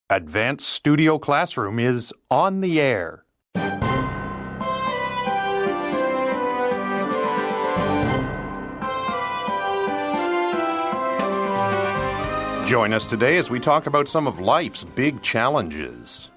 Advanced Studio Classroom is on the air. Join us today as we talk about some of life's big challenges.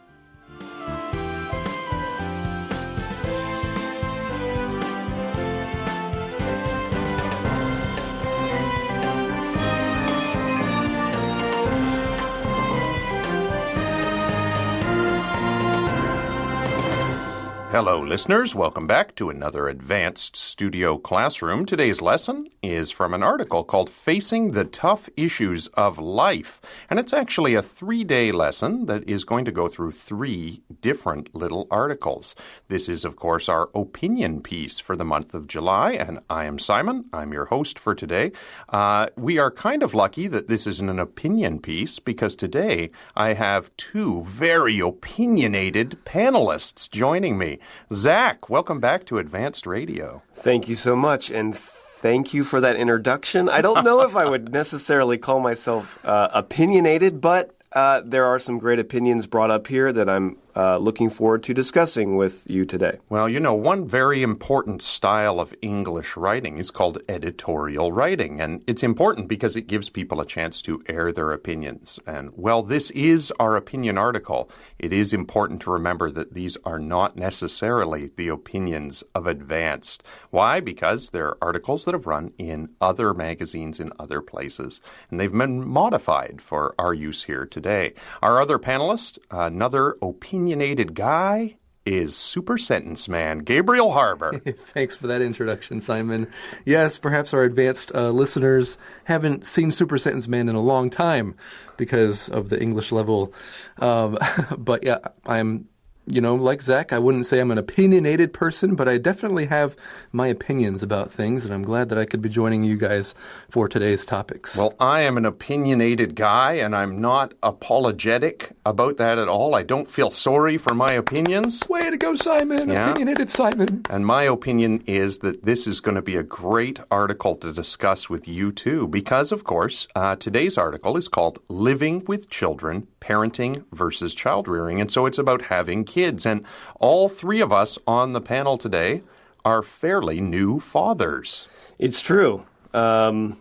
Hello, listeners. Welcome back to another Advanced Studio Classroom. Today's lesson is from an article called Facing the Tough Issues of Life. And it's actually a 3-day lesson that is going to go through 3 different little articles. This is, of course, our opinion piece for the month of July. And I am Simon. I'm your host for today. We are kind of lucky that this isn't an opinion piece because today I have 2 very opinionated panelists joining me. Zach, welcome back to Advanced Radio. Thank you so much, and thank you for that introduction. I don't know if I would necessarily call myself opinionated, but there are some great opinions brought up here that I'm looking forward to discussing with you today. Well, you know, one very important style of English writing is called editorial writing, and it's important because it gives people a chance to air their opinions. And while this is our opinion article, it is important to remember that these are not necessarily the opinions of Advanced. Why? Because they're articles that have run in other magazines in other places, and they've been modified for our use here today. Our other panelist, another opinionated guy, is Super Sentence Man, Gabriel Harbour. Thanks for that introduction, Simon. Yes, perhaps our advanced listeners haven't seen Super Sentence Man in a long time because of the English level. But yeah, I'm, like Zach, I wouldn't say I'm an opinionated person, but I definitely have my opinions about things, and I'm glad that I could be joining you guys for today's topics. Well, I am an opinionated guy, and I'm not apologetic about that at all. I don't feel sorry for my opinions. Way to go, Simon! Yeah. Opinionated Simon! And my opinion is that this is going to be a great article to discuss with you, too, because, of course, today's article is called Living with Children, Parenting versus Child-Rearing, and so it's about having kids. And all 3 of us on the panel today are fairly new fathers. It's true. All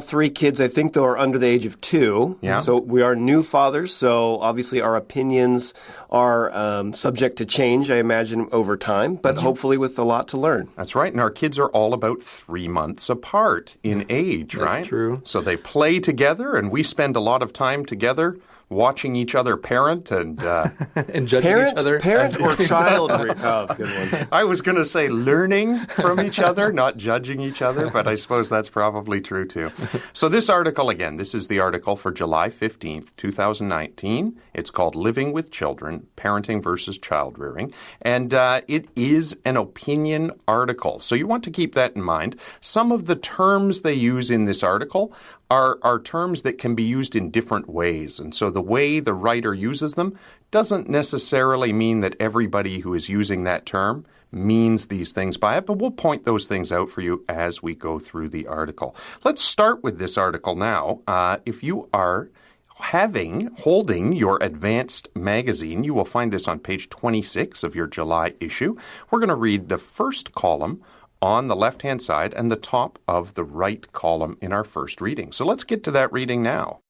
3 kids, I think, though, are under the age of 2. Yeah. So we are new fathers, so obviously our opinions are subject to change, I imagine, over time, but hopefully with a lot to learn. That's right. And our kids are all about 3 months apart in age, right? That's true. So they play together, and we spend a lot of time together watching each other parent and and judging each other. Parent or child? Oh, good one. I was going to say learning from each other, not judging each other, but I suppose that's probably true too. So this article, again, this is the article for July 15th, 2019. It's called Living with Children, Parenting versus Child-Rearing, and it is an opinion article. So you want to keep that in mind. Some of the terms they use in this article are terms that can be used in different ways. And so the way the writer uses them doesn't necessarily mean that everybody who is using that term means these things by it, but we'll point those things out for you as we go through the article. Let's start with this article now. If you are holding your Advanced magazine, you will find this on page 26 of your July issue. We're going to read the first column on the left-hand side and the top of the right column in our first reading. So let's get to that reading now.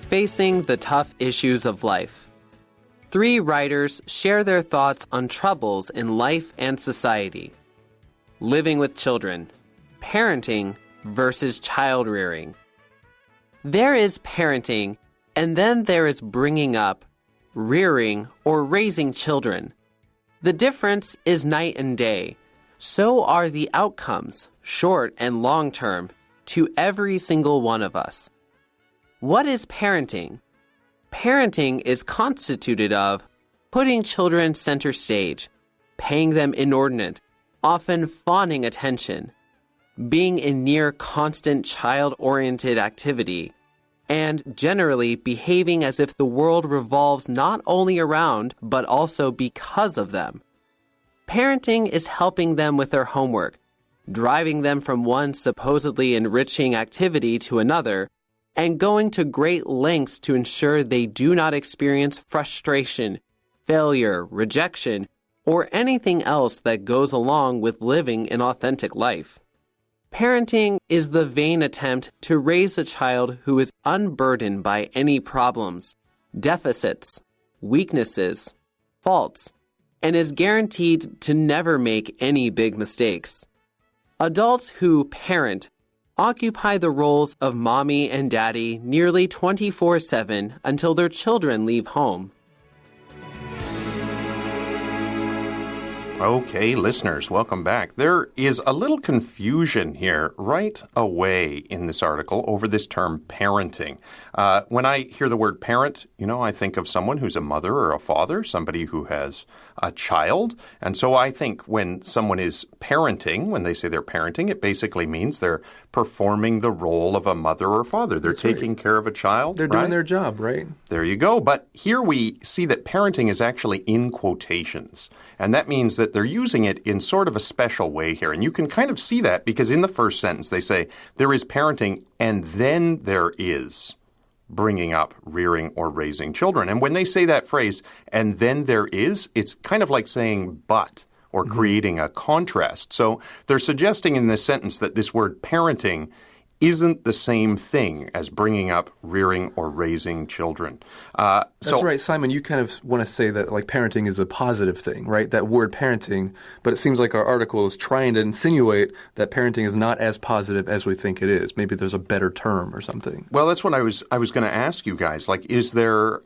Facing the tough issues of life. 3 writers share their thoughts on troubles in life and society. Living with children, parenting versus child-rearing. There is parenting, and then there is bringing up, rearing, or raising children. The difference is night and day. So are the outcomes, short and long term, to every single one of us. What is parenting? Parenting is constituted of putting children center stage, paying them inordinate, often fawning attention, being in near constant child-oriented activity, and generally behaving as if the world revolves not only around, but also because of them. Parenting is helping them with their homework, driving them from one supposedly enriching activity to another, and going to great lengths to ensure they do not experience frustration, failure, rejection, or anything else that goes along with living an authentic life. Parenting is the vain attempt to raise a child who is unburdened by any problems, deficits, weaknesses, faults, and is guaranteed to never make any big mistakes. Adults who parent occupy the roles of mommy and daddy nearly 24/7 until their children leave home. Okay, listeners, welcome back. There is a little confusion here right away in this article over this term parenting. When I hear the word parent, I think of someone who's a mother or a father, somebody who has a child. And so I think when someone is parenting, when they say they're parenting, it basically means they're performing the role of a mother or father. They're taking care of a child. They're doing their job, right? There you go. But here we see that parenting is actually in quotations. And that means that they're using it in sort of a special way here. And you can kind of see that because in the first sentence they say, there is parenting and then there is bringing up, rearing, or raising children. And when they say that phrase, and then there is, it's kind of like saying but or creating a contrast. So they're suggesting in this sentence that this word parenting isn't the same thing as bringing up, rearing, or raising children. That's right, Simon. You kind of want to say that like parenting is a positive thing, right? That word parenting, but it seems like our article is trying to insinuate that parenting is not as positive as we think it is. Maybe there's a better term or something. Well, that's what I was going to ask you guys. Like, is there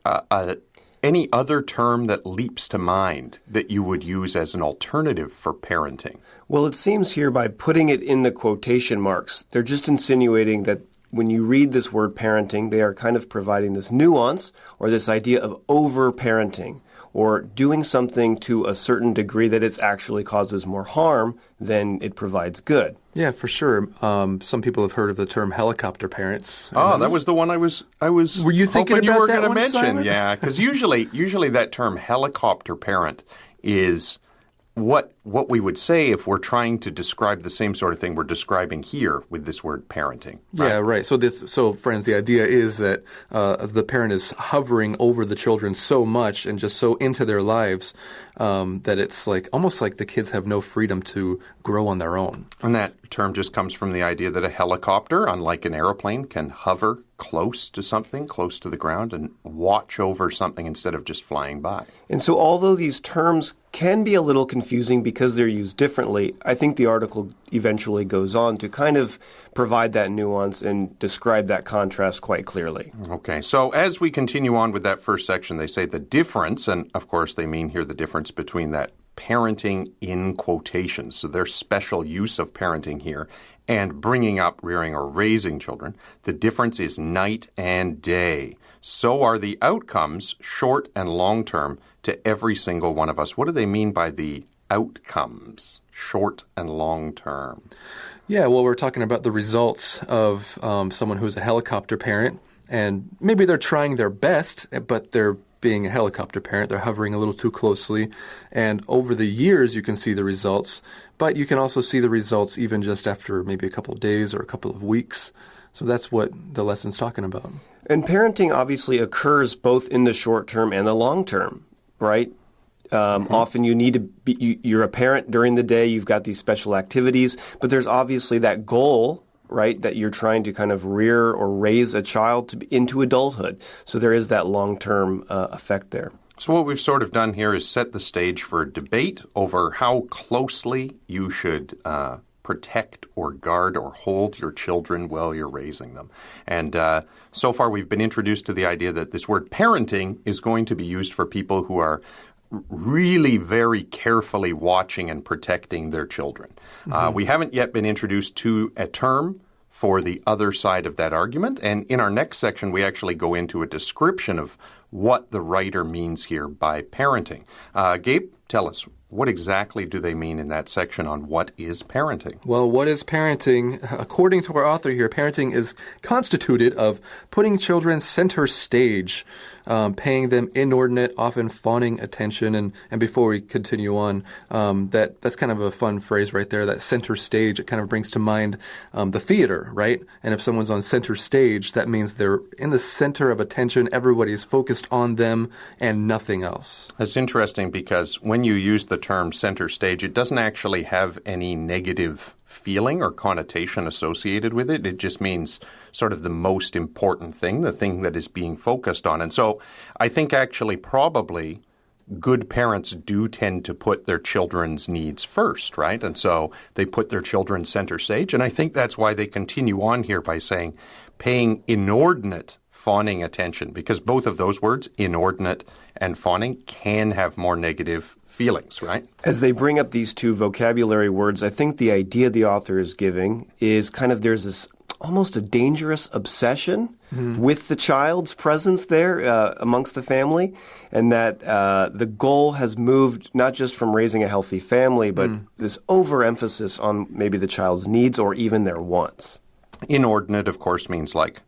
any other term that leaps to mind that you would use as an alternative for parenting? Well, it seems here by putting it in the quotation marks, they're just insinuating that when you read this word parenting, they are kind of providing this nuance or this idea of over-parenting or doing something to a certain degree that it actually causes more harm than it provides good. Yeah, for sure. Some people have heard of the term helicopter parents. Oh, that was the one I was Were you thinking hoping you about were that going to one, mention. Simon? Yeah, because usually that term helicopter parent is what we would say if we're trying to describe the same sort of thing we're describing here with this word parenting. Right? Yeah, right. So friends, the idea is that the parent is hovering over the children so much and just so into their lives that it's like almost like the kids have no freedom to grow on their own. And that term just comes from the idea that a helicopter, unlike an airplane, can hover close to something, close to the ground, and watch over something instead of just flying by. And so although these terms can be a little confusing because they're used differently, I think the article eventually goes on to kind of provide that nuance and describe that contrast quite clearly. Okay, so as we continue on with that first section, they say the difference, and of course they mean here the difference between that parenting in quotations, so their special use of parenting here, and bringing up, rearing, or raising children. The difference is night and day. So are the outcomes, short and long term, to every single one of us. What do they mean by the outcomes, short and long term? Yeah, well, we're talking about the results of someone who's a helicopter parent, and maybe they're trying their best, but they're being a helicopter parent. They're hovering a little too closely, and over the years you can see the results, but you can also see the results even just after maybe a couple of days or a couple of weeks. So that's what the lesson's talking about. And parenting obviously occurs both in the short term and the long term, right? Often you need to be, you're a parent during the day, you've got these special activities, but there's obviously that goal, right, that you're trying to kind of rear or raise a child into adulthood. So there is that long-term effect there. So what we've sort of done here is set the stage for a debate over how closely you should protect or guard or hold your children while you're raising them. And so far we've been introduced to the idea that this word parenting is going to be used for people who are really very carefully watching and protecting their children. We haven't yet been introduced to a term for the other side of that argument. And in our next section, we actually go into a description of what the writer means here by parenting. Gabe, tell us, what exactly do they mean in that section on what is parenting? Well, what is parenting? According to our author here, parenting is constituted of putting children center stage, paying them inordinate, often fawning attention. And before we continue on, that's kind of a fun phrase right there, that center stage. It kind of brings to mind the theater, right? And if someone's on center stage, that means they're in the center of attention. Everybody's focused on them and nothing else. That's interesting because when you use the term center stage, it doesn't actually have any negative feeling or connotation associated with it. It just means sort of the most important thing, the thing that is being focused on. And so I think actually probably good parents do tend to put their children's needs first, right? And so they put their children center stage. And I think that's why they continue on here by saying paying inordinate fawning attention, because both of those words, inordinate and fawning, can have more negative feelings, right? As they bring up these two vocabulary words, I think the idea the author is giving is kind of there's this almost a dangerous obsession with the child's presence there amongst the family, and that the goal has moved not just from raising a healthy family, but this overemphasis on maybe the child's needs or even their wants. Inordinate, of course, means like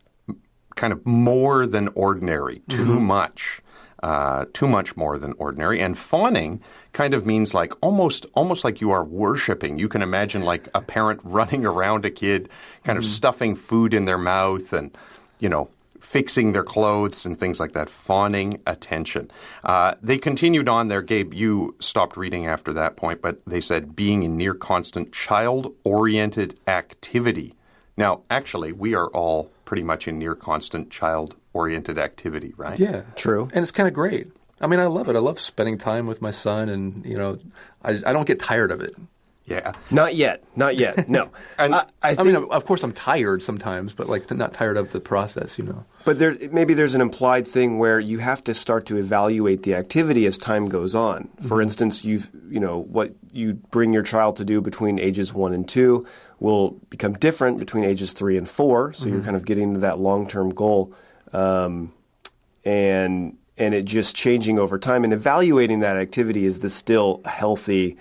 kind of more than ordinary, too much more than ordinary. And fawning kind of means like almost like you are worshiping. You can imagine like a parent running around a kid, kind of stuffing food in their mouth and, fixing their clothes and things like that, fawning attention. They continued on there. Gabe, you stopped reading after that point, but they said being in near constant child-oriented activity. Now, actually, we are all pretty much in near constant child-oriented activity, right? Yeah. True. And it's kind of great. I mean, I love it. I love spending time with my son, and, I don't get tired of it. Yeah. Not yet. No. And I mean, of course, I'm tired sometimes, but not tired of the process, But maybe there's an implied thing where you have to start to evaluate the activity as time goes on. For instance, what you bring your child to do between ages 1 and 2 will become different between ages 3 and 4. So you're kind of getting to that long-term goal, and it just changing over time. And evaluating that activity, is this still a healthy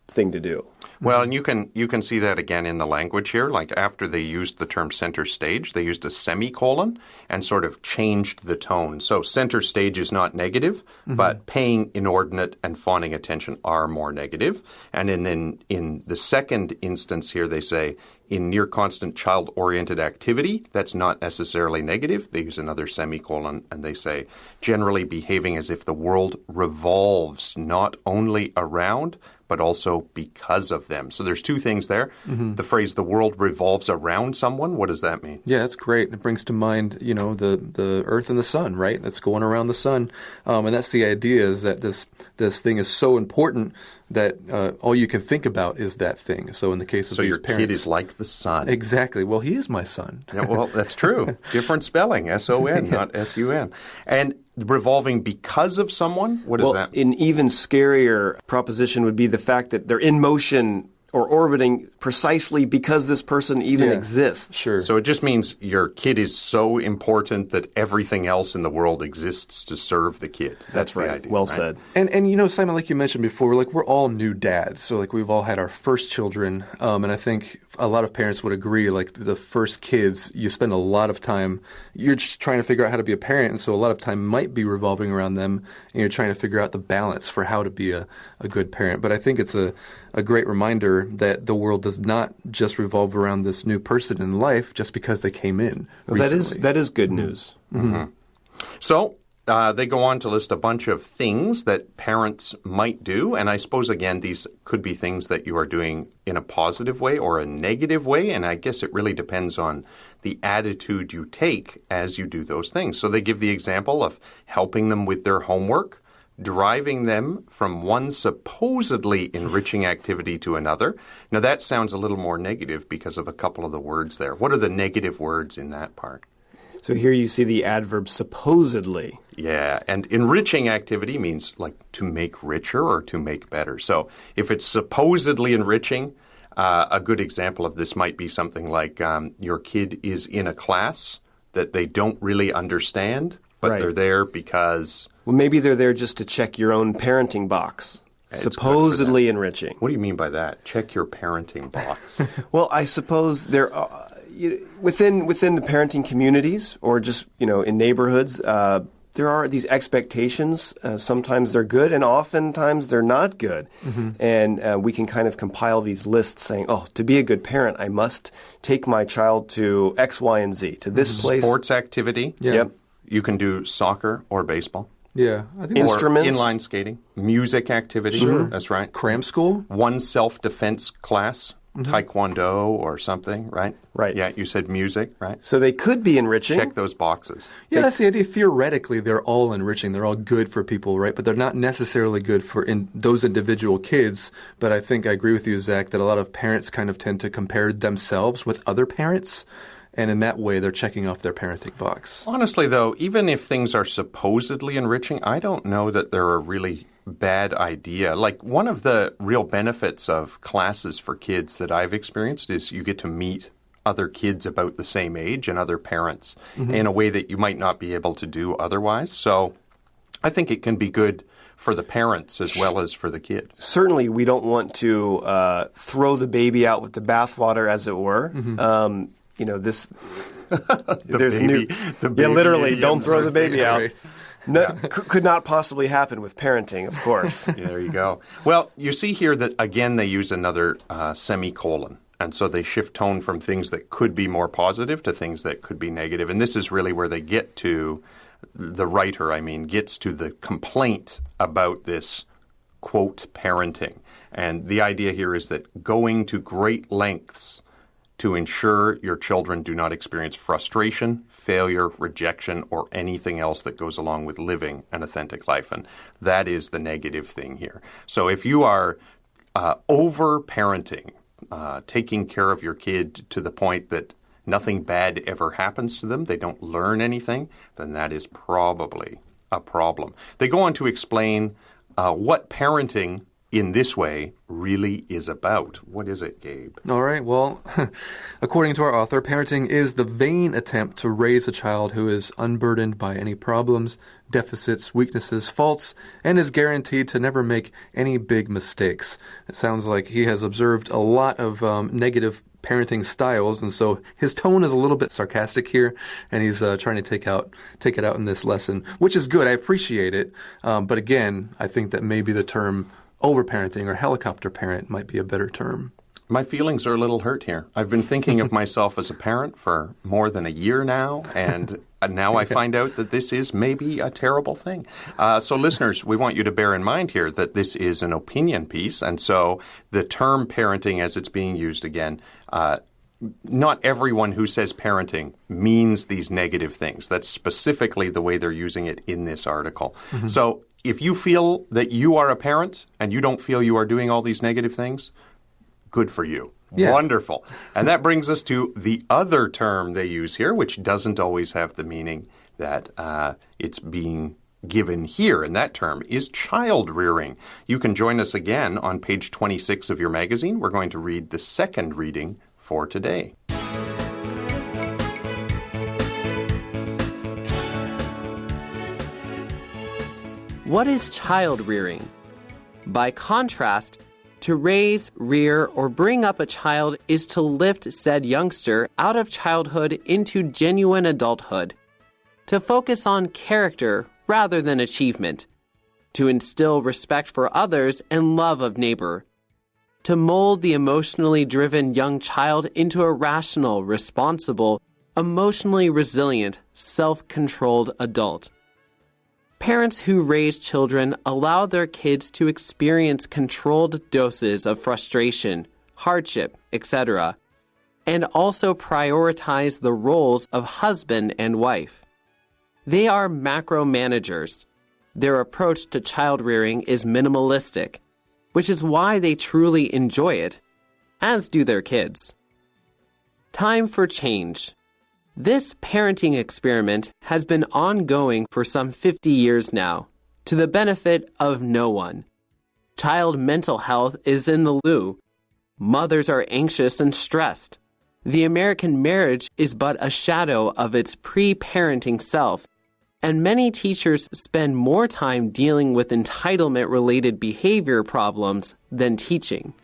thing to do? Well, and you can see that again in the language here. Like after they used the term center stage, they used a semicolon and sort of changed the tone. So center stage is not negative, but paying inordinate and fawning attention are more negative. And then in the second instance here, they say in near constant child-oriented activity, that's not necessarily negative. They use another semicolon and they say generally behaving as if the world revolves not only around, but also because of them. So there's two things there. The phrase, the world revolves around someone, what does that mean? Yeah, that's great. It brings to mind, the earth and the sun, right? That's going around the sun. And that's the idea, is that this thing is so important that all you can think about is that thing. So in the case of these parents... So your kid is like the sun. Exactly. Well, he is my son. Yeah, well, that's true. Different spelling, S-O-N, not S-U-N. And revolving because of someone, what is that? An even scarier proposition would be the fact that they're in motion or orbiting precisely because this person even exists. Sure. So it just means your kid is so important that everything else in the world exists to serve the kid. That's right. The idea, well right? said. And Simon, like you mentioned before, we're all new dads. So we've all had our first children. And I think a lot of parents would agree, the first kids, you spend a lot of time, you're just trying to figure out how to be a parent. And so a lot of time might be revolving around them, and you're trying to figure out the balance for how to be a good parent. But I think it's a great reminder that the world does not just revolve around this new person in life just because they came in recently. That is good news. So they go on to list a bunch of things that parents might do. And I suppose, again, these could be things that you are doing in a positive way or a negative way. And I guess it really depends on the attitude you take as you do those things. So they give the example of helping them with their homework, driving them from one supposedly enriching activity to another. Now, that sounds a little more negative because of a couple of the words there. What are the negative words in that part? So here you see the adverb supposedly. Yeah, and enriching activity means like to make richer or to make better. So if it's supposedly enriching, a good example of this might be something like your kid is in a class that they don't really understand, but Right. they're there because... Well, maybe they're there just to check your own parenting box. It's good for Supposedly enriching. What do you mean by that? Check your parenting box. Well, I suppose there are, within the parenting communities or just, in neighborhoods, there are these expectations. Sometimes they're good and oftentimes they're not good. And we can kind of compile these lists saying, to be a good parent, I must take my child to X, Y, and Z, to this place. Sports activity. Yeah. Yep. You can do soccer or baseball. Yeah, I think Instruments. Or inline skating. Music activity. Sure. That's right. cram school. One self-defense class, taekwondo or something, right? Right. Yeah, you said music, right? So they could be enriching. Check those boxes. Yeah, that's the idea. Theoretically, they're all enriching. They're all good for people, right? But they're not necessarily good for those individual kids. But I think I agree with you, Zach, that a lot of parents kind of tend to compare themselves with other parents. And in that way, they're checking off their parenting box. Honestly, though, even if things are supposedly enriching, I don't know that they're a really bad idea. Like, one of the real benefits of classes for kids that I've experienced is you get to meet other kids about the same age and other parents in a way that you might not be able to do otherwise. So I think it can be good for the parents as well as for the kid. Certainly, we don't want to throw the baby out with the bathwater, as it were. This there's baby- new. the baby Literally, idioms don't throw are the baby out. Right. No, could not possibly happen with parenting, of course. Yeah, there you go. Well, you see here that, again, they use another semicolon. And so they shift tone from things that could be more positive to things that could be negative. And this is really where they get to, the writer, gets to the complaint about this, quote, parenting. And the idea here is that going to great lengths to ensure your children do not experience frustration, failure, rejection, or anything else that goes along with living an authentic life. And that is the negative thing here. So if you are over-parenting, taking care of your kid to the point that nothing bad ever happens to them, they don't learn anything, then that is probably a problem. They go on to explain what parenting in this way really is about. What is it, Gabe? All right. Well, according to our author, parenting is the vain attempt to raise a child who is unburdened by any problems, deficits, weaknesses, faults, and is guaranteed to never make any big mistakes. It sounds like he has observed a lot of negative parenting styles, and so his tone is a little bit sarcastic here, and he's trying to take it out in this lesson, which is good. I appreciate it. But again, I think that maybe the term overparenting or helicopter parent might be a better term. My feelings are a little hurt here. I've been thinking of myself as a parent for more than a year now, and now I find out that this is maybe a terrible thing. So listeners, we want you to bear in mind here that this is an opinion piece, and so the term parenting as it's being used again, not everyone who says parenting means these negative things. That's specifically the way they're using it in this article. So if you feel that you are a parent and you don't feel you are doing all these negative things, good for you. Yeah. Wonderful. And that brings us to the other term they use here, which doesn't always have the meaning that it's being given here. And that term is child rearing. You can join us again on page 26 of your magazine. We're going to read the second reading for today. What is child rearing? By contrast, to raise, rear, or bring up a child is to lift said youngster out of childhood into genuine adulthood, to focus on character rather than achievement, to instill respect for others and love of neighbor, to mold the emotionally driven young child into a rational, responsible, emotionally resilient, self-controlled adult. Parents who raise children allow their kids to experience controlled doses of frustration, hardship, etc., and also prioritize the roles of husband and wife. They are macro managers. Their approach to child rearing is minimalistic, which is why they truly enjoy it, as do their kids. Time for change. This parenting experiment has been ongoing for some 50 years now, to the benefit of no one. Child mental health is in the loo. Mothers are anxious and stressed. The American marriage is but a shadow of its pre-parenting self, and many teachers spend more time dealing with entitlement-related behavior problems than teaching.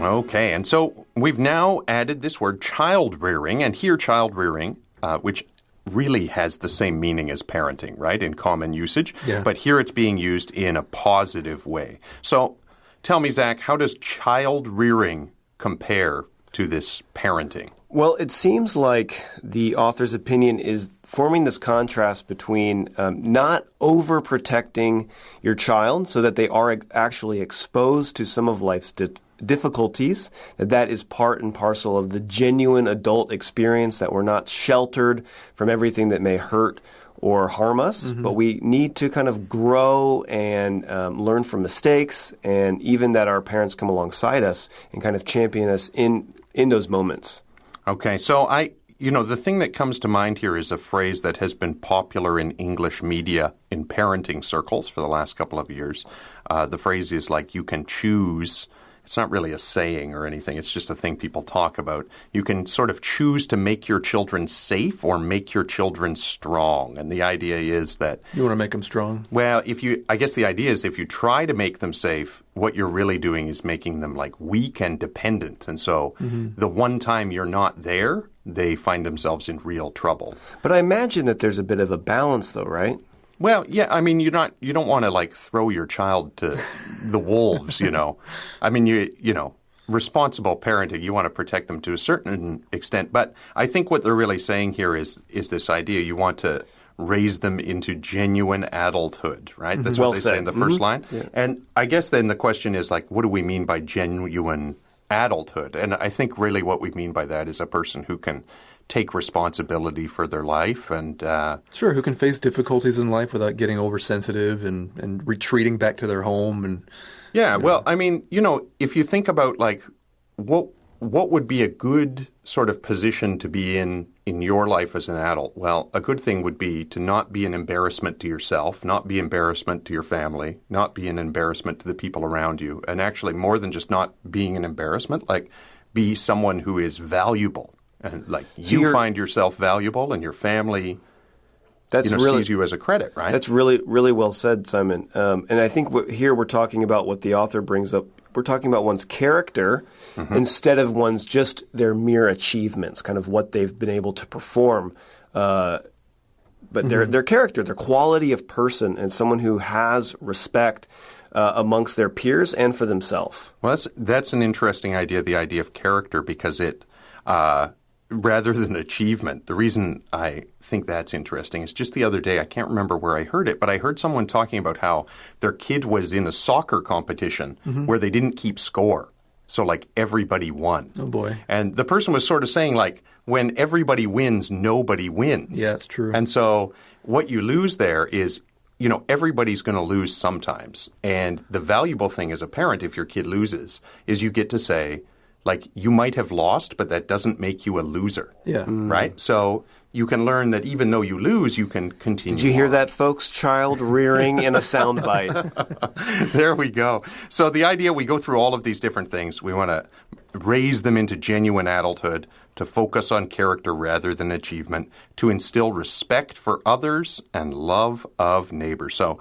Okay, and so we've now added this word child rearing, and here child rearing, which really has the same meaning as parenting, right, in common usage. Yeah. But here it's being used in a positive way. So tell me, Zach, how does child rearing compare to this parenting? Well, it seems like the author's opinion is forming this contrast between not overprotecting your child so that they are actually exposed to some of life's difficulties, that is part and parcel of the genuine adult experience, that we're not sheltered from everything that may hurt or harm us, but we need to kind of grow and learn from mistakes, and even that our parents come alongside us and kind of champion us in those moments. Okay, so the thing that comes to mind here is a phrase that has been popular in English media in parenting circles for the last couple of years. The phrase is like, you can choose. It's not really a saying or anything. It's just a thing people talk about. You can sort of choose to make your children safe or make your children strong. And the idea is that... You want to make them strong? Well, I guess the idea is if you try to make them safe, what you're really doing is making them like weak and dependent. And so the one time you're not there, they find themselves in real trouble. But I imagine that there's a bit of a balance though, right? Well, yeah, I mean, you don't want to like throw your child to the wolves, I mean, responsible parenting, you want to protect them to a certain extent. But I think what they're really saying here is this idea you want to raise them into genuine adulthood, right? That's what they say in the first line. Yeah. And I guess then the question is like, what do we mean by genuine adulthood? And I think really what we mean by that is a person who can take responsibility for their life and sure, who can face difficulties in life without getting oversensitive and retreating back to their home and well, I mean, if you think about like what would be a good sort of position to be in your life as an adult? Well, a good thing would be to not be an embarrassment to yourself, not be embarrassment to your family, not be an embarrassment to the people around you, and actually more than just not being an embarrassment, like be someone who is valuable. And like you find yourself valuable, and your family, sees you as a credit, right? That's really, really well said, Simon. And I think here we're talking about what the author brings up. We're talking about one's character instead of one's just their mere achievements, kind of what they've been able to perform. But their character, their quality of person, and someone who has respect amongst their peers and for themselves. Well, that's an interesting idea, the idea of character, because it rather than achievement. The reason I think that's interesting is just the other day, I can't remember where I heard it, but I heard someone talking about how their kid was in a soccer competition where they didn't keep score. So like everybody won. Oh boy. And the person was sort of saying like, when everybody wins, nobody wins. Yeah, it's true. And so what you lose there is, everybody's going to lose sometimes. And the valuable thing as a parent, if your kid loses, is you get to say, like, you might have lost, but that doesn't make you a loser. Yeah. Right? So you can learn that even though you lose, you can continue. Did you hear that, folks? Child rearing in a soundbite. There we go. So the idea, we go through all of these different things. We want to raise them into genuine adulthood, to focus on character rather than achievement, to instill respect for others and love of neighbors. So,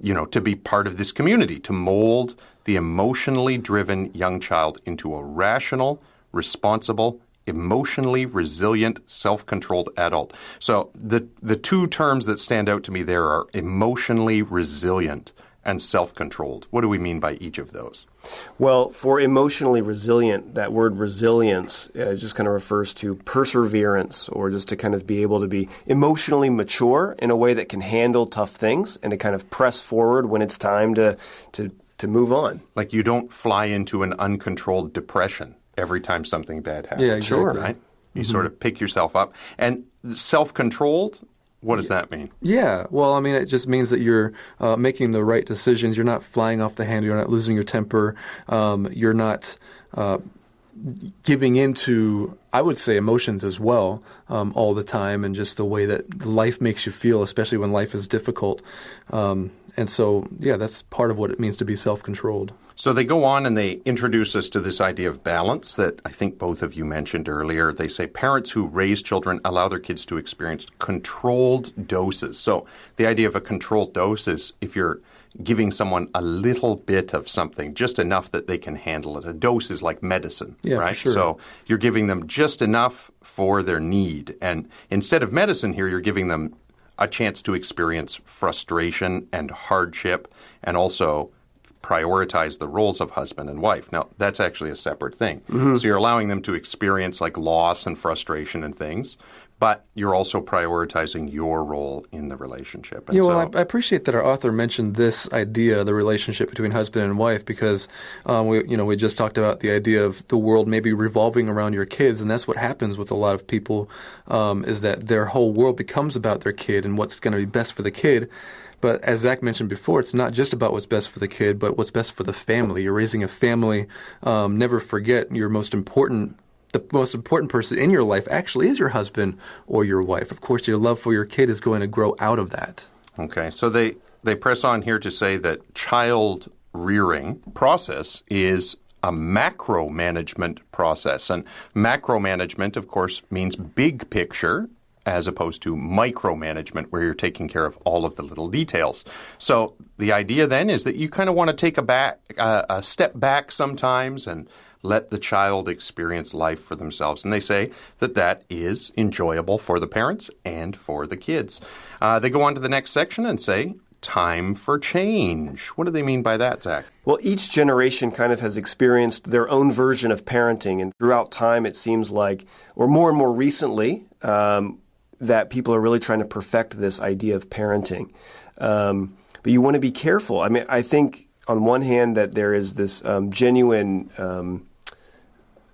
to be part of this community, to mold the emotionally driven young child into a rational, responsible, emotionally resilient, self-controlled adult. So the two terms that stand out to me there are emotionally resilient and self-controlled. What do we mean by each of those? Well, for emotionally resilient, that word resilience just kind of refers to perseverance, or just to kind of be able to be emotionally mature in a way that can handle tough things and to kind of press forward when it's time to move on. Like you don't fly into an uncontrolled depression every time something bad happens. Yeah, exactly. Sure, right? You sort of pick yourself up. And self-controlled, what does that mean? Yeah, well, I mean, it just means that you're making the right decisions. You're not flying off the handle. You're not losing your temper. You're not giving into, I would say, emotions as well all the time, and just the way that life makes you feel, especially when life is difficult. And so, yeah, that's part of what it means to be self-controlled. So they go on and they introduce us to this idea of balance that I think both of you mentioned earlier. They say parents who raise children allow their kids to experience controlled doses. So the idea of a controlled dose is if you're giving someone a little bit of something, just enough that they can handle it. A dose is like medicine, right? For sure. So you're giving them just enough for their need. And instead of medicine here, you're giving them a chance to experience frustration and hardship, and also prioritize the roles of husband and wife. Now, that's actually a separate thing. So you're allowing them to experience like loss and frustration and things, but you're also prioritizing your role in the relationship. And I appreciate that our author mentioned this idea, the relationship between husband and wife, because we just talked about the idea of the world maybe revolving around your kids, and that's what happens with a lot of people, is that their whole world becomes about their kid and what's going to be best for the kid. But as Zach mentioned before, it's not just about what's best for the kid, but what's best for the family. You're raising a family. Never forget the most important person in your life actually is your husband or your wife. Of course, your love for your kid is going to grow out of that. Okay, so they press on here to say that child rearing process is a macro management process. And macro management, of course, means big picture, as opposed to micromanagement, where you're taking care of all of the little details. So the idea then is that you kind of want to take a step back sometimes and let the child experience life for themselves. And they say that that is enjoyable for the parents and for the kids. They go on to the next section and say, time for change. What do they mean by that, Zach? Well, each generation kind of has experienced their own version of parenting. And throughout time, it seems like, or more and more recently, that people are really trying to perfect this idea of parenting. But you want to be careful. I mean, I think on one hand that there is this genuine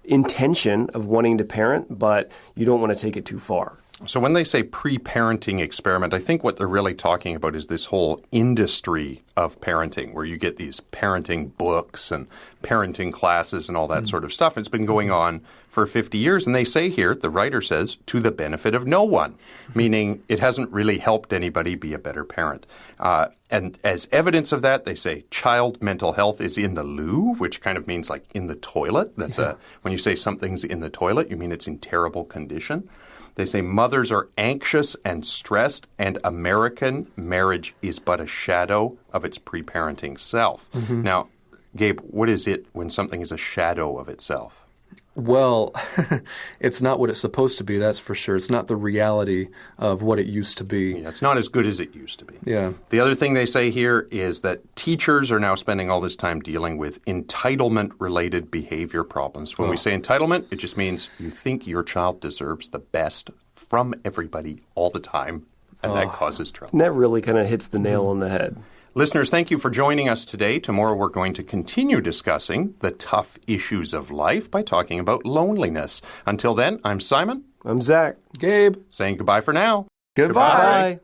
intention of wanting to parent, but you don't want to take it too far. So when they say pre-parenting experiment, I think what they're really talking about is this whole industry of parenting, where you get these parenting books and parenting classes and all that sort of stuff. It's been going on for 50 years. And they say here, the writer says, to the benefit of no one, meaning it hasn't really helped anybody be a better parent. And as evidence of that, they say child mental health is in the loo, which kind of means like in the toilet. That's when you say something's in the toilet, you mean it's in terrible condition. They say mothers are anxious and stressed, and American marriage is but a shadow of its pre-parenting self. Now, Gabe, what is it when something is a shadow of itself? Well, it's not what it's supposed to be, that's for sure. It's not the reality of what it used to be. Yeah, it's not as good as it used to be. Yeah. The other thing they say here is that teachers are now spending all this time dealing with entitlement-related behavior problems. When we say entitlement, it just means you think your child deserves the best from everybody all the time, and that causes trouble. And that really kind of hits the nail on the head. Listeners, thank you for joining us today. Tomorrow we're going to continue discussing the tough issues of life by talking about loneliness. Until then, I'm Simon. I'm Zach. Gabe. Saying goodbye for now. Goodbye. Bye.